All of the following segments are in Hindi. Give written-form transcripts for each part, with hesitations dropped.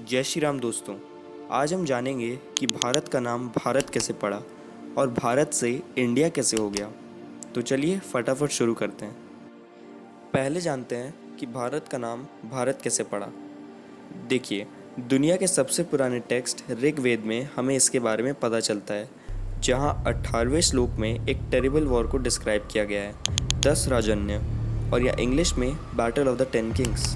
जय श्री राम दोस्तों। आज हम जानेंगे कि भारत का नाम भारत कैसे पड़ा और भारत से इंडिया कैसे हो गया। तो चलिए फटाफट शुरू करते हैं। पहले जानते हैं कि भारत का नाम भारत कैसे पड़ा। देखिए, दुनिया के सबसे पुराने टेक्स्ट ऋग्वेद में हमें इसके बारे में पता चलता है, जहां 18वें श्लोक में एक टेरिबल वॉर को डिस्क्राइब किया गया है, 10 राजन्य, और या इंग्लिश में बैटल ऑफ द 10 किंग्स।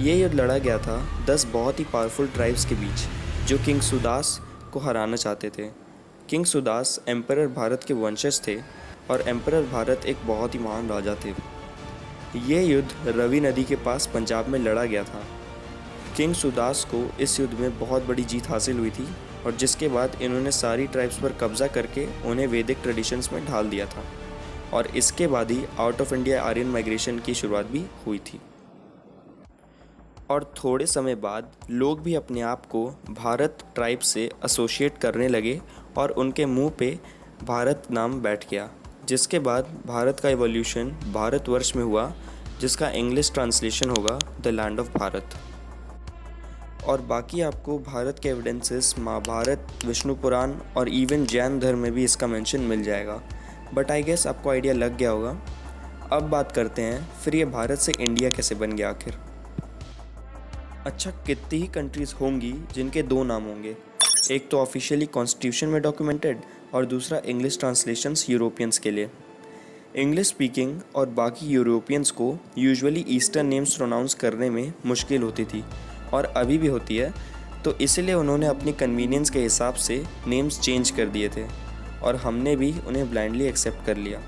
ये युद्ध लड़ा गया था 10 बहुत ही पावरफुल ट्राइब्स के बीच, जो किंग सुदास को हराना चाहते थे। किंग सुदास एम्परर भारत के वंशज थे और एम्परर भारत एक बहुत ही महान राजा थे। ये युद्ध रवि नदी के पास पंजाब में लड़ा गया था। किंग सुदास को इस युद्ध में बहुत बड़ी जीत हासिल हुई थी और जिसके बाद इन्होंने सारी ट्राइब्स पर कब्जा करके उन्हें वैदिक ट्रेडिशंस में ढाल दिया था और इसके बाद ही out of India Aryan migration की शुरुआत भी हुई थी। और थोड़े समय बाद लोग भी अपने आप को भारत ट्राइब से एसोसिएट करने लगे और उनके मुंह पे भारत नाम बैठ गया, जिसके बाद भारत का इवोल्यूशन भारतवर्ष में हुआ, जिसका इंग्लिश ट्रांसलेशन होगा द लैंड ऑफ भारत। और बाकी आपको भारत के एविडेंसेस महाभारत, विष्णु पुराण और इवन जैन धर्म में भी इसका मेंशन मिल जाएगा। बट आई गेस आपको आइडिया लग गया होगा। अब बात करते हैं फिर ये भारत से इंडिया कैसे बन गया आखिर। अच्छा, कितनी ही कंट्रीज़ होंगी जिनके दो नाम होंगे, एक तो ऑफिशियली कॉन्स्टिट्यूशन में डॉक्यूमेंटेड और दूसरा इंग्लिश ट्रांसलेशंस यूरोपियंस के लिए। इंग्लिश स्पीकिंग और बाकी यूरोपियंस को यूजुअली ईस्टर्न नेम्स प्रोनाउंस करने में मुश्किल होती थी और अभी भी होती है, तो इसलिए उन्होंने अपनी कन्वीनियंस के हिसाब से नेम्स चेंज कर दिए थे और हमने भी उन्हें ब्लाइंडली एक्सेप्ट कर लिया।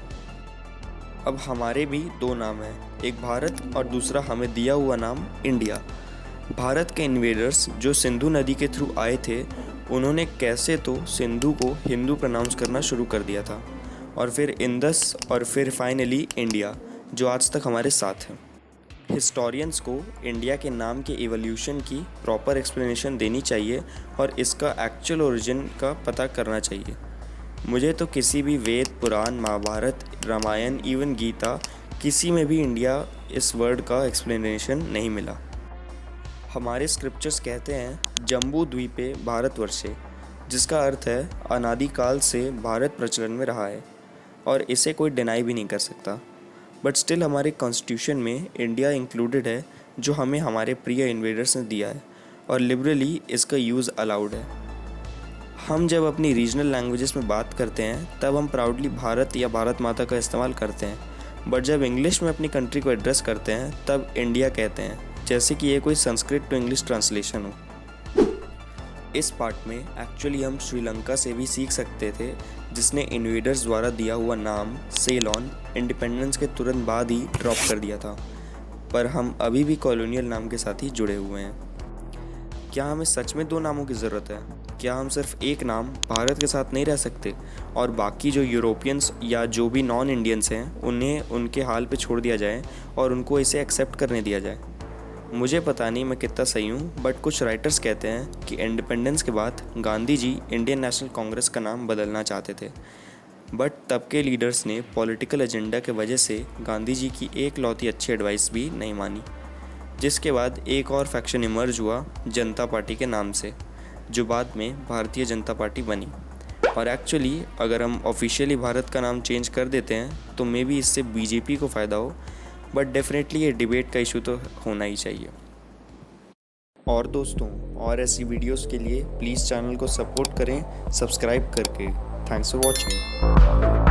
अब हमारे भी दो नाम हैं, एक भारत और दूसरा हमें दिया हुआ नाम इंडिया। भारत के इन्वेडर्स जो सिंधु नदी के थ्रू आए थे, उन्होंने कैसे तो सिंधु को हिंदू प्रोनाउंस करना शुरू कर दिया था और फिर इंडस और फिर फाइनली इंडिया, जो आज तक हमारे साथ है। हिस्टोरियंस को इंडिया के नाम के इवोल्यूशन की प्रॉपर एक्सप्लेनेशन देनी चाहिए और इसका एक्चुअल ओरिजिन का पता करना चाहिए। मुझे तो किसी भी वेद, पुराण, महाभारत, रामायण, इवन गीता, किसी में भी इंडिया इस वर्ड का एक्सप्लेनेशन नहीं मिला। हमारे स्क्रिप्चर्स कहते हैं जम्बू द्वीपे भारतवर्षे, जिसका अर्थ है अनादिकाल से भारत प्रचलन में रहा है और इसे कोई डिनाई भी नहीं कर सकता। बट स्टिल हमारे कॉन्स्टिट्यूशन में इंडिया इंक्लूडेड है, जो हमें हमारे प्रिय इन्वेडर्स ने दिया है और लिबरली इसका यूज़ अलाउड है। हम जब अपनी रीजनल लैंग्वेजेस में बात करते हैं तब हम प्राउडली भारत या भारत माता का इस्तेमाल करते हैं, बट जब इंग्लिश में अपनी कंट्री को एड्रेस करते हैं तब इंडिया कहते हैं, जैसे कि ये कोई संस्कृत टू इंग्लिश ट्रांसलेशन हो। इस पार्ट में एक्चुअली हम श्रीलंका से भी सीख सकते थे, जिसने इन्वेडर्स द्वारा दिया हुआ नाम सेलोन इंडिपेंडेंस के तुरंत बाद ही ड्रॉप कर दिया था, पर हम अभी भी कॉलोनियल नाम के साथ ही जुड़े हुए हैं। क्या हमें सच में दो नामों की ज़रूरत है? क्या हम सिर्फ एक नाम भारत के साथ नहीं रह सकते और बाकी जो यूरोपियंस या जो भी नॉन इंडियंस हैं उन्हें उनके हाल पे छोड़ दिया जाए और उनको इसे एक्सेप्ट करने दिया जाए? मुझे पता नहीं मैं कितना सही हूँ, बट कुछ राइटर्स कहते हैं कि इंडिपेंडेंस के बाद गांधी जी इंडियन नेशनल कांग्रेस का नाम बदलना चाहते थे, बट तब के लीडर्स ने पॉलिटिकल एजेंडा के वजह से गांधी जी की एक लौती अच्छी एडवाइस भी नहीं मानी, जिसके बाद एक और फैक्शन इमर्ज हुआ जनता पार्टी के नाम से, जो बाद में भारतीय जनता पार्टी बनी। और एक्चुअली अगर हम ऑफिशियली भारत का नाम चेंज कर देते हैं तो मे बी इससे बीजेपी को फ़ायदा हो, बट डेफिनेटली ये डिबेट का इशू तो होना ही चाहिए। और दोस्तों, और ऐसी वीडियोस के लिए प्लीज़ चैनल को सपोर्ट करें सब्सक्राइब करके। Thanks for watching.